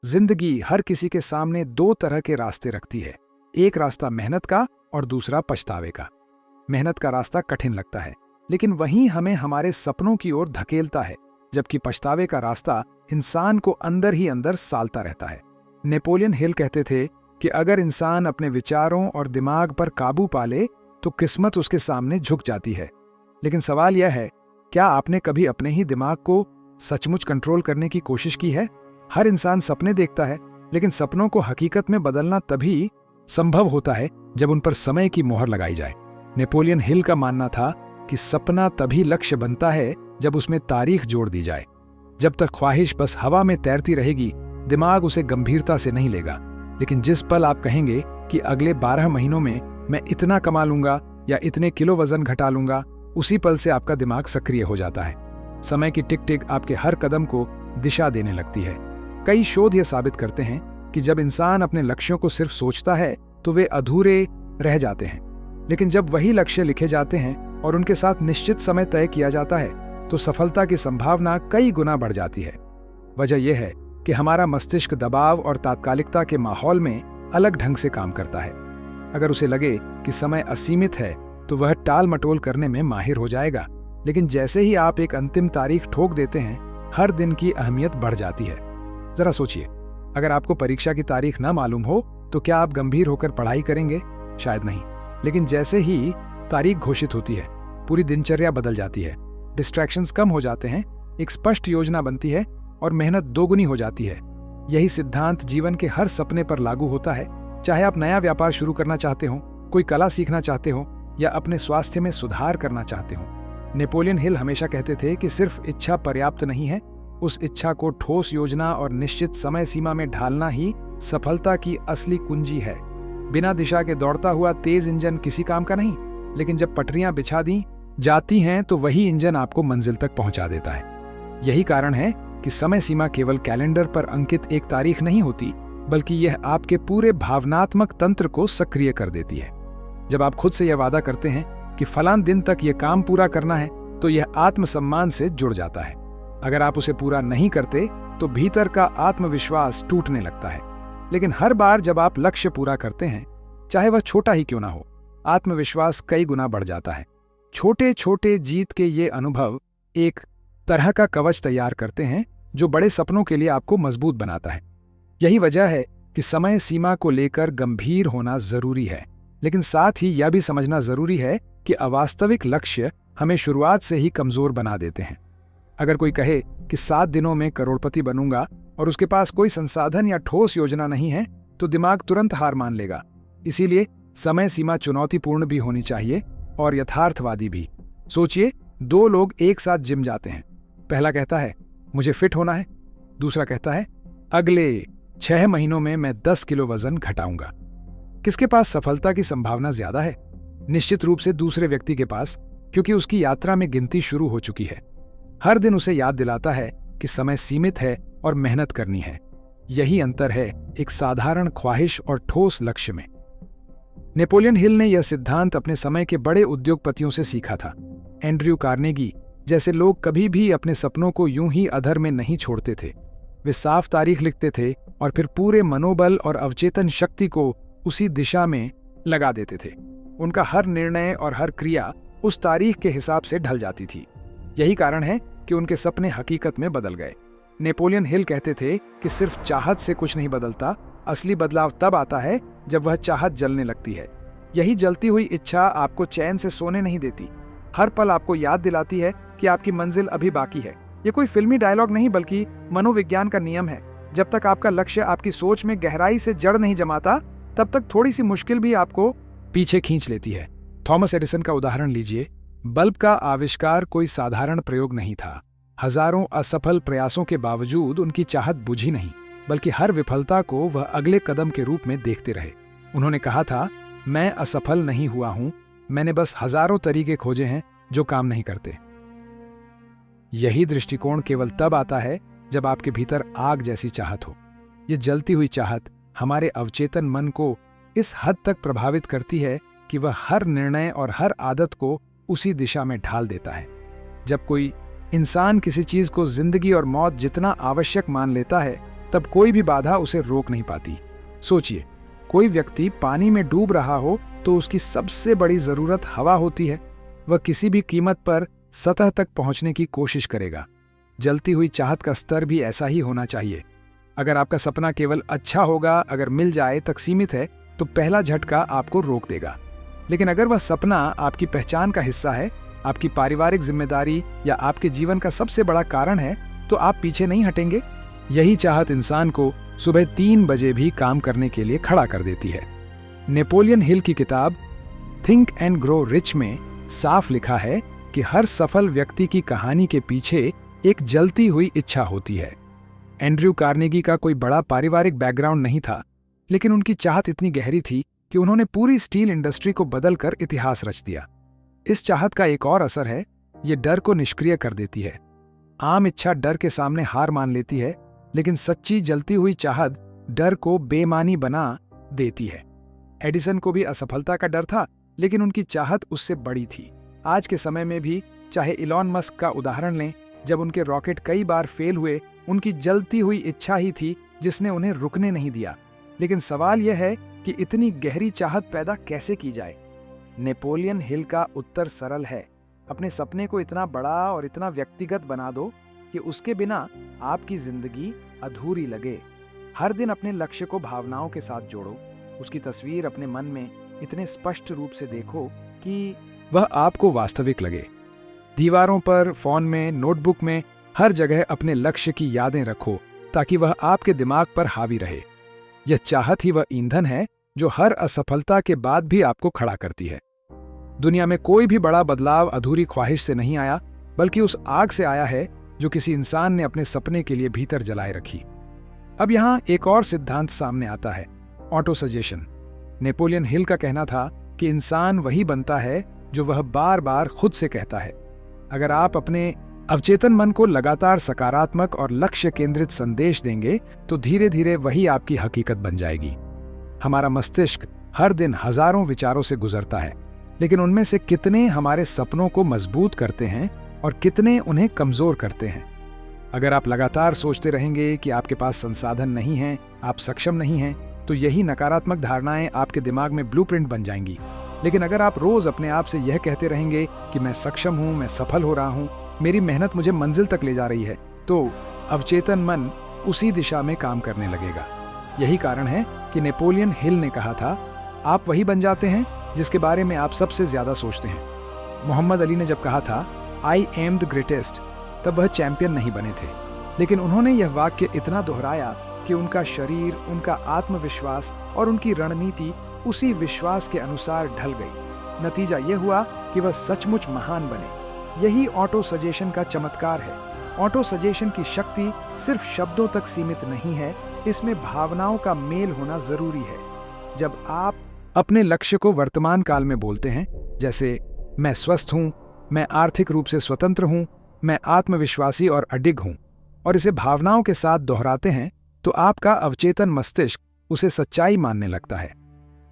जिंदगी हर किसी के सामने दो तरह के रास्ते रखती है। एक रास्ता मेहनत का और दूसरा पछतावे का। मेहनत का रास्ता कठिन लगता है, लेकिन वहीं हमें हमारे सपनों की ओर धकेलता है, जबकि पछतावे का रास्ता इंसान को अंदर ही अंदर सालता रहता है। नेपोलियन हिल कहते थे कि अगर इंसान अपने विचारों और दिमाग पर काबू पा ले तो किस्मत उसके सामने झुक जाती है। लेकिन सवाल यह है, क्या आपने कभी अपने ही दिमाग को सचमुच कंट्रोल करने की कोशिश की है? हर इंसान सपने देखता है, लेकिन सपनों को हकीकत में बदलना तभी संभव होता है जब उन पर समय की मोहर लगाई जाए। नेपोलियन हिल का मानना था कि सपना तभी लक्ष्य बनता है जब उसमें तारीख जोड़ दी जाए। जब तक ख्वाहिश बस हवा में तैरती रहेगी, दिमाग उसे गंभीरता से नहीं लेगा। लेकिन जिस पल आप कहेंगे कि अगले 12 महीनों में मैं इतना कमा लूंगा या इतने किलो वजन घटा लूंगा, उसी पल से आपका दिमाग सक्रिय हो जाता है। समय की टिक टिक आपके हर कदम को दिशा देने लगती है। कई शोध यह साबित करते हैं कि जब इंसान अपने लक्ष्यों को सिर्फ सोचता है तो वे अधूरे रह जाते हैं, लेकिन जब वही लक्ष्य लिखे जाते हैं और उनके साथ निश्चित समय तय किया जाता है तो सफलता की संभावना कई गुना बढ़ जाती है। वजह यह है कि हमारा मस्तिष्क दबाव और तात्कालिकता के माहौल में अलग ढंग से काम करता है। अगर उसे लगे कि समय असीमित है तो वह टाल मटोल करने में माहिर हो जाएगा, लेकिन जैसे ही आप एक अंतिम तारीख ठोक देते हैं, हर दिन की अहमियत बढ़ जाती है। जरा सोचिए, अगर आपको परीक्षा की तारीख न मालूम हो तो क्या आप गंभीर होकर पढ़ाई करेंगे? शायद नहीं। लेकिन जैसे ही तारीख घोषित होती है, पूरी दिनचर्या बदल जाती है। डिस्ट्रैक्शंस कम हो जाते हैं, एक स्पष्ट योजना बनती है और मेहनत दोगुनी हो जाती है। यही सिद्धांत जीवन के हर सपने पर लागू होता है, चाहे आप नया व्यापार शुरू करना चाहते हो, कोई कला सीखना चाहते हो या अपने स्वास्थ्य में सुधार करना चाहते हो। नेपोलियन हिल हमेशा कहते थे कि सिर्फ इच्छा पर्याप्त नहीं है, उस इच्छा को ठोस योजना और निश्चित समय सीमा में ढालना ही सफलता की असली कुंजी है। बिना दिशा के दौड़ता हुआ तेज इंजन किसी काम का नहीं, लेकिन जब पटरियां बिछा दी जाती हैं तो वही इंजन आपको मंजिल तक पहुंचा देता है। यही कारण है कि समय सीमा केवल कैलेंडर पर अंकित एक तारीख नहीं होती, बल्कि यह आपके पूरे भावनात्मक तंत्र को सक्रिय कर देती है। जब आप खुद से यह वादा करते हैं कि फलान दिन तक यह काम पूरा करना है, तो यह आत्मसम्मान से जुड़ जाता है। अगर आप उसे पूरा नहीं करते तो भीतर का आत्मविश्वास टूटने लगता है। लेकिन हर बार जब आप लक्ष्य पूरा करते हैं, चाहे वह छोटा ही क्यों ना हो, आत्मविश्वास कई गुना बढ़ जाता है। छोटे छोटे जीत के ये अनुभव एक तरह का कवच तैयार करते हैं जो बड़े सपनों के लिए आपको मजबूत बनाता है। यही वजह है कि समय सीमा को लेकर गंभीर होना जरूरी है, लेकिन साथ ही यह भी समझना जरूरी है कि अवास्तविक लक्ष्य हमें शुरुआत से ही कमजोर बना देते हैं। अगर कोई कहे कि 7 दिनों में करोड़पति बनूंगा और उसके पास कोई संसाधन या ठोस योजना नहीं है, तो दिमाग तुरंत हार मान लेगा। इसीलिए समय सीमा चुनौतीपूर्ण भी होनी चाहिए और यथार्थवादी भी। सोचिए, 2 लोग एक साथ जिम जाते हैं। पहला कहता है मुझे फिट होना है, दूसरा कहता है अगले 6 महीनों में मैं 10 किलो वजन घटाऊंगा। किसके पास सफलता की संभावना ज्यादा है? निश्चित रूप से दूसरे व्यक्ति के पास, क्योंकि उसकी यात्रा में गिनती शुरू हो चुकी है। हर दिन उसे याद दिलाता है कि समय सीमित है और मेहनत करनी है। यही अंतर है एक साधारण ख्वाहिश और ठोस लक्ष्य में। नेपोलियन हिल ने यह सिद्धांत अपने समय के बड़े उद्योगपतियों से सीखा था। एंड्रयू कार्नेगी जैसे लोग कभी भी अपने सपनों को यूं ही अधर में नहीं छोड़ते थे। वे साफ तारीख लिखते थे और फिर पूरे मनोबल और अवचेतन शक्ति को उसी दिशा में लगा देते थे। उनका हर निर्णय और हर क्रिया उस तारीख के हिसाब से ढल जाती थी। यही कारण है कि उनके सपने हकीकत में बदल गए। नेपोलियन हिल कहते थे कि सिर्फ चाहत से कुछ नहीं बदलता, असली बदलाव तब आता है जब वह चाहत जलने लगती है। यही जलती हुई इच्छा आपको चैन से सोने नहीं देती। हर पल आपको याद दिलाती है कि आपकी मंजिल अभी बाकी है। ये कोई फिल्मी डायलॉग नहीं, बल्कि मनोविज्ञान का नियम है। जब तक आपका लक्ष्य आपकी सोच में गहराई से जड़ नहीं जमाता, तब तक थोड़ी सी मुश्किल भी आपको पीछे खींच लेती है। थॉमस एडिसन का उदाहरण लीजिए। बल्ब का आविष्कार कोई साधारण प्रयोग नहीं था। हजारों असफल प्रयासों के बावजूद उनकी चाहत बुझी नहीं, बल्कि हर विफलता को वह अगले कदम के रूप में देखते रहे। उन्होंने कहा था, मैं असफल नहीं हुआ हूं, मैंने बस हजारों तरीके खोजे हैं जो काम नहीं करते। यही दृष्टिकोण केवल तब आता है जब आपके भीतर आग जैसी चाहत हो। ये जलती हुई चाहत हमारे अवचेतन मन को इस हद तक प्रभावित करती है कि वह हर निर्णय और हर आदत को उसी दिशा में ढाल देता है। जब कोई इंसान किसी चीज को जिंदगी और मौत जितना आवश्यक मान लेता है, तब कोई भी बाधा उसे रोक नहीं पाती। सोचिए, कोई व्यक्ति पानी में डूब रहा हो तो उसकी सबसे बड़ी जरूरत हवा होती है। वह किसी भी कीमत पर सतह तक पहुंचने की कोशिश करेगा। जलती हुई चाहत का स्तर भी ऐसा ही होना चाहिए। अगर आपका सपना केवल अच्छा होगा, अगर मिल जाए तक सीमित है, तो पहला झटका आपको रोक देगा। लेकिन अगर वह सपना आपकी पहचान का हिस्सा है, आपकी पारिवारिक जिम्मेदारी या आपके जीवन का सबसे बड़ा कारण है, तो आप पीछे नहीं हटेंगे। यही चाहत इंसान को सुबह 3 बजे भी काम करने के लिए खड़ा कर देती है। नेपोलियन हिल की किताब थिंक एंड ग्रो रिच में साफ लिखा है कि हर सफल व्यक्ति की कहानी के पीछे एक जलती हुई इच्छा होती है। एंड्रयू कार्नेगी का कोई बड़ा पारिवारिक बैकग्राउंड नहीं था, लेकिन उनकी चाहत इतनी गहरी थी कि उन्होंने पूरी स्टील इंडस्ट्री को बदलकर इतिहास रच दिया। इस चाहत का एक और असर है, ये डर को निष्क्रिय कर देती है। आम इच्छा डर के सामने हार मान लेती है, लेकिन सच्ची जलती हुई चाहत डर को बेमानी बना देती है। एडिसन को भी असफलता का डर था, लेकिन उनकी चाहत उससे बड़ी थी। आज के समय में भी चाहे इलॉन मस्क का उदाहरण लें, जब उनके रॉकेट कई बार फेल हुए, उनकी जलती हुई इच्छा ही थी जिसने उन्हें रुकने नहीं दिया। लेकिन सवाल यह है कि इतनी गहरी चाहत पैदा कैसे की जाए? नेपोलियन हिल का उत्तर सरल है। अपने सपने को इतना बड़ा और इतना व्यक्तिगत बना दो कि उसके बिना आपकी जिंदगी अधूरी लगे। हर दिन अपने लक्ष्य को भावनाओं के साथ जोड़ो। उसकी तस्वीर अपने मन में इतने स्पष्ट रूप से देखो कि वह आपको वास्तविक लगे। दीवारों पर, फोन में, नोटबुक में, हर जगह अपने लक्ष्य की यादें रखो ताकि वह आपके दिमाग पर हावी रहे। यह चाहत ही वह ईंधन है जो हर असफलता के बाद भी आपको खड़ा करती है। दुनिया में कोई भी बड़ा बदलाव अधूरी ख्वाहिश से नहीं आया, बल्कि उस आग से आया है जो किसी इंसान ने अपने सपने के लिए भीतर जलाए रखी। अब यहां एक और सिद्धांत सामने आता है, ऑटो सजेशन। नेपोलियन हिल का कहना था कि इंसान वही बनता है जो वह बार बार खुद से कहता है। अगर आप अपने अवचेतन मन को लगातार सकारात्मक और लक्ष्य केंद्रित संदेश देंगे, तो धीरे धीरे वही आपकी हकीकत बन जाएगी। हमारा मस्तिष्क हर दिन हजारों विचारों से गुजरता है, लेकिन उनमें से कितने हमारे सपनों को मजबूत करते हैं और कितने उन्हें कमजोर करते हैं? अगर आप लगातार सोचते रहेंगे कि आपके पास संसाधन नहीं है, आप सक्षम नहीं हैं, तो यही नकारात्मक धारणाएं आपके दिमाग में ब्लूप्रिंट बन जाएंगी। लेकिन अगर आप रोज अपने आप से यह कहते रहेंगे कि मैं सक्षम हूं, मैं सफल हो रहा हूं, मेरी मेहनत मुझे मंजिल तक ले जा रही है, तो अवचेतन मन उसी दिशा में काम करने लगेगा। यही कारण है कि नेपोलियन हिल ने कहा था, आप वही बन जाते हैं जिसके बारे में आप सबसे ज्यादा सोचते हैं। मोहम्मद अली ने जब कहा था, आई एम द ग्रेटेस्ट, तब वह चैंपियन नहीं बने थे, लेकिन उन्होंने यह वाक्य इतना दोहराया कि उनका शरीर, उनका आत्मविश्वास और उनकी रणनीति उसी विश्वास के अनुसार ढल गई। नतीजा यह हुआ कि वह सचमुच महान बने। यही ऑटो सजेशन का चमत्कार है। ऑटो सजेशन की शक्ति सिर्फ शब्दों तक सीमित नहीं है, इसमें भावनाओं का मेल होना जरूरी है। जब आप अपने लक्ष्य को वर्तमान काल में बोलते हैं, जैसे मैं स्वस्थ हूं, मैं आर्थिक रूप से स्वतंत्र हूं, मैं आत्मविश्वासी और अडिग हूं, और इसे भावनाओं के साथ दोहराते हैं, तो आपका अवचेतन मस्तिष्क उसे सच्चाई मानने लगता है।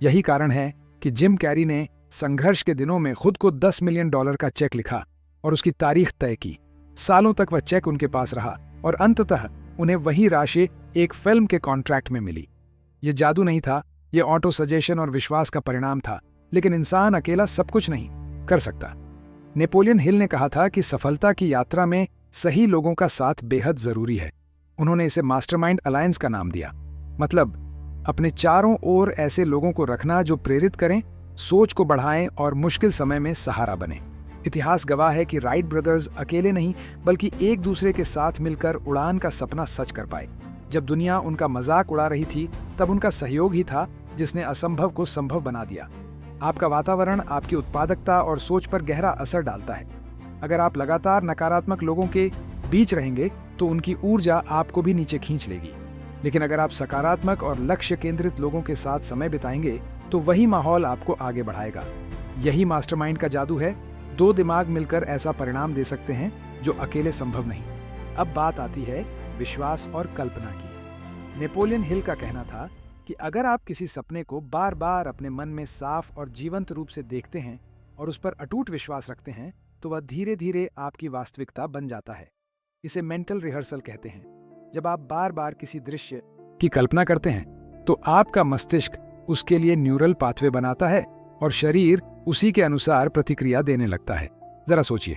यही कारण है कि जिम कैरी ने संघर्ष के दिनों में खुद को $10 मिलियन का चेक लिखा और उसकी तारीख तय की। सालों तक वह चेक उनके पास रहा और अंततः उन्हें वही राशि एक फिल्म के कॉन्ट्रैक्ट में मिली। यह जादू नहीं था, यह ऑटो सजेशन और विश्वास का परिणाम था। लेकिन इंसान अकेला सब कुछ नहीं कर सकता। नेपोलियन हिल ने कहा था कि सफलता की यात्रा में सही लोगों का साथ बेहद जरूरी है। उन्होंने इसे मास्टरमाइंड अलायंस का नाम दिया। मतलब अपने चारों ओर ऐसे लोगों को रखना जो प्रेरित करें, सोच को बढ़ाएं और मुश्किल समय में सहारा बने। इतिहास गवाह है कि राइट ब्रदर्स अकेले नहीं, बल्कि एक दूसरे के साथ मिलकर उड़ान का सपना सच कर पाए। जब दुनिया उनका मजाक उड़ा रही थी, तब उनका सहयोग ही था जिसने असंभव को संभव बना दिया। आपका वातावरण आपकी उत्पादकता और सोच पर गहरा असर डालता है। अगर आप लगातार नकारात्मक लोगों के बीच रहेंगे, तो उनकी ऊर्जा आपको भी नीचे खींच लेगी। लेकिन अगर आप सकारात्मक और लक्ष्य केंद्रित लोगों के साथ समय बिताएंगे, तो वही माहौल आपको आगे बढ़ाएगा। यही मास्टरमाइंड का जादू है। 2 दिमाग मिलकर ऐसा परिणाम दे सकते हैं जो अकेले संभव नहीं। अब बात आती है विश्वास और कल्पना की। नेपोलियन हिल का कहना था कि अगर आप किसी सपने को बार बार अपने मन में साफ और जीवंत रूप से देखते हैं और उस पर अटूट विश्वास रखते हैं, तो वह धीरे धीरे आपकी वास्तविकता बन जाता है। इसे मेंटल रिहर्सल कहते हैं। जब आप बार बार किसी दृश्य की कल्पना करते हैं तो आपका मस्तिष्क उसके लिए न्यूरल पाथवे बनाता है और शरीर उसी के अनुसार प्रतिक्रिया देने लगता है। जरा सोचिए,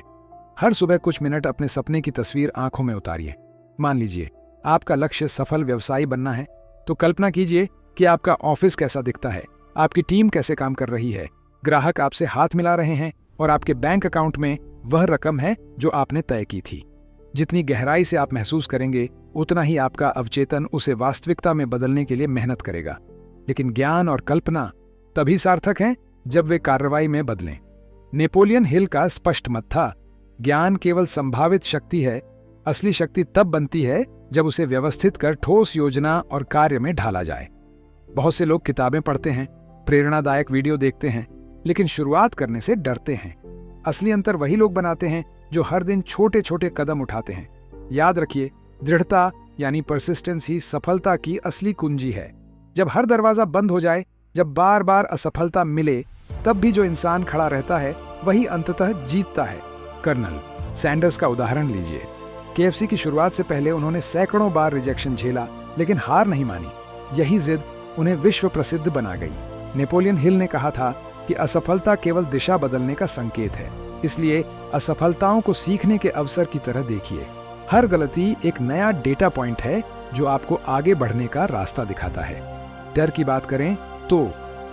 हर सुबह कुछ मिनट अपने सपने की तस्वीर आंखों में उतारिए। मान लीजिए आपका लक्ष्य सफल व्यवसायी बनना है, तो कल्पना कीजिए कि आपका ऑफिस कैसा दिखता है, आपकी टीम कैसे काम कर रही है, ग्राहक आपसे हाथ मिला रहे हैं और आपके बैंक अकाउंट में वह रकम है जो आपने तय की थी। जितनी गहराई से आप महसूस करेंगे, उतना ही आपका अवचेतन उसे वास्तविकता में बदलने के लिए मेहनत करेगा। लेकिन ज्ञान और कल्पना तभी सार्थक हैं जब वे कार्रवाई में बदलें। नेपोलियन हिल का स्पष्ट मत था, ज्ञान केवल संभावित शक्ति है, असली शक्ति तब बनती है जब उसे व्यवस्थित कर ठोस योजना और कार्य में ढाला जाए। बहुत से लोग किताबें पढ़ते हैं, प्रेरणादायक वीडियो देखते हैं, लेकिन शुरुआत करने से डरते हैं। असली अंतर वही लोग बनाते हैं जो हर दिन छोटे छोटे कदम उठाते हैं। याद रखिए, दृढ़ता यानी परसिस्टेंस ही सफलता की असली कुंजी है। जब हर दरवाजा बंद हो जाए, जब बार बार असफलता मिले, तब भी जो इंसान खड़ा रहता है वही अंततः जीतता है। कर्नल सैंडर्स का उदाहरण लीजिए। केएफसी की शुरुआत से पहले उन्होंने सैकड़ों बार रिजेक्शन झेला, लेकिन हार नहीं मानी। यही जिद उन्हें विश्व प्रसिद्ध बना गई। नेपोलियन हिल ने कहा था कि असफलता केवल दिशा बदलने का संकेत है, इसलिए असफलताओं को सीखने के अवसर की तरह देखिए। हर गलती एक नया डेटा पॉइंट है जो आपको आगे बढ़ने का रास्ता दिखाता है। डर की बात करें तो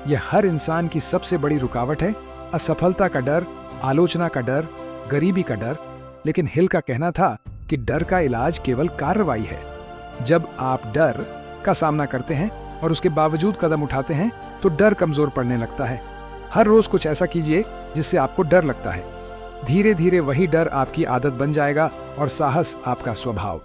यह हर इंसान की सबसे बड़ी रुकावट है। असफलता का डर, आलोचना का डर, गरीबी का डर। लेकिन हिल का कहना था कि डर का इलाज केवल कार्रवाई है। जब आप डर का सामना करते हैं और उसके बावजूद कदम उठाते हैं तो डर कमजोर पड़ने लगता है। हर रोज कुछ ऐसा कीजिए जिससे आपको डर लगता है। धीरे धीरे वही डर आपकी आदत बन जाएगा और साहस आपका स्वभाव।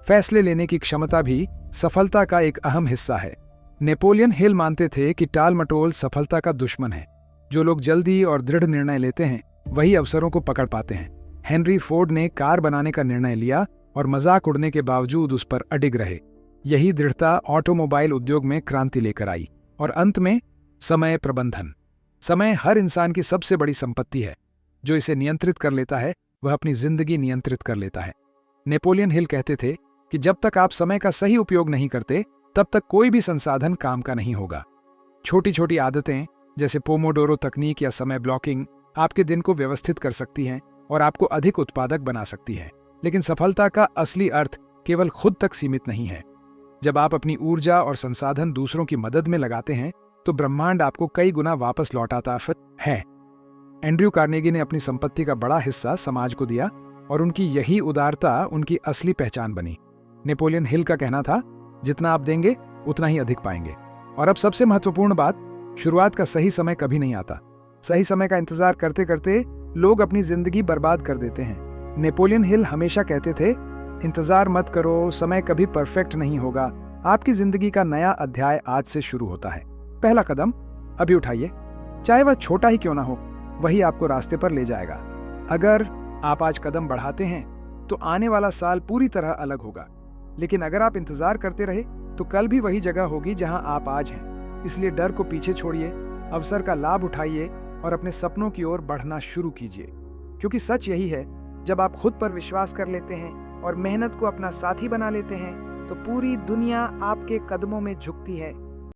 फैसले लेने की क्षमता भी सफलता का एक अहम हिस्सा है। नेपोलियन हिल मानते थे कि टाल मटोल सफलता का दुश्मन है। जो लोग जल्दी और दृढ़ निर्णय लेते हैं वही अवसरों को पकड़ पाते हैं। हेनरी फोर्ड ने कार बनाने का निर्णय लिया और मजाक उड़ने के बावजूद उस पर अडिग रहे। यही दृढ़ता ऑटोमोबाइल उद्योग में क्रांति लेकर आई। और अंत में समय प्रबंधन। समय हर इंसान की सबसे बड़ी संपत्ति है। जो इसे नियंत्रित कर लेता है वह अपनी जिंदगी नियंत्रित कर लेता है। नेपोलियन हिल कहते थे कि जब तक आप समय का सही उपयोग नहीं करते, तब तक कोई भी संसाधन काम का नहीं होगा। छोटी छोटी आदतें जैसे पोमोडोरो तकनीक या समय ब्लॉकिंग आपके दिन को व्यवस्थित कर सकती हैं और आपको अधिक उत्पादक बना सकती हैं। लेकिन सफलता का असली अर्थ केवल खुद तक सीमित नहीं है। जब आप अपनी ऊर्जा और संसाधन दूसरों की मदद में लगाते हैं तो ब्रह्मांड आपको कई गुना वापस लौटाता है। एंड्रयू कार्नेगी ने अपनी संपत्ति का बड़ा हिस्सा समाज को दिया और उनकी यही उदारता उनकी असली पहचान बनी। नेपोलियन हिल का कहना था, जितना आप देंगे उतना ही अधिक पाएंगे। और अब सबसे महत्वपूर्ण बात, शुरुआत का सही समय कभी नहीं आता। सही समय का इंतजार करते करते लोग अपनी जिंदगी बर्बाद कर देते हैं। नेपोलियन हिल हमेशा कहते थे, इंतजार मत करो, समय कभी परफेक्ट नहीं होगा। आपकी जिंदगी का नया अध्याय आज से शुरू होता है। पहला कदम अभी उठाइए, चाहे वह छोटा ही क्यों ना हो, वही आपको रास्ते पर ले जाएगा। अगर आप आज कदम बढ़ाते हैं तो आने वाला साल पूरी तरह अलग होगा। लेकिन अगर आप इंतजार करते रहे तो कल भी वही जगह होगी जहां आप आज हैं। इसलिए डर को पीछे छोड़िए, अवसर का लाभ उठाइए और अपने सपनों की ओर बढ़ना शुरू कीजिए। क्योंकि सच यही है, जब आप खुद पर विश्वास कर लेते हैं और मेहनत को अपना साथी बना लेते हैं तो पूरी दुनिया आपके कदमों में झुकती है।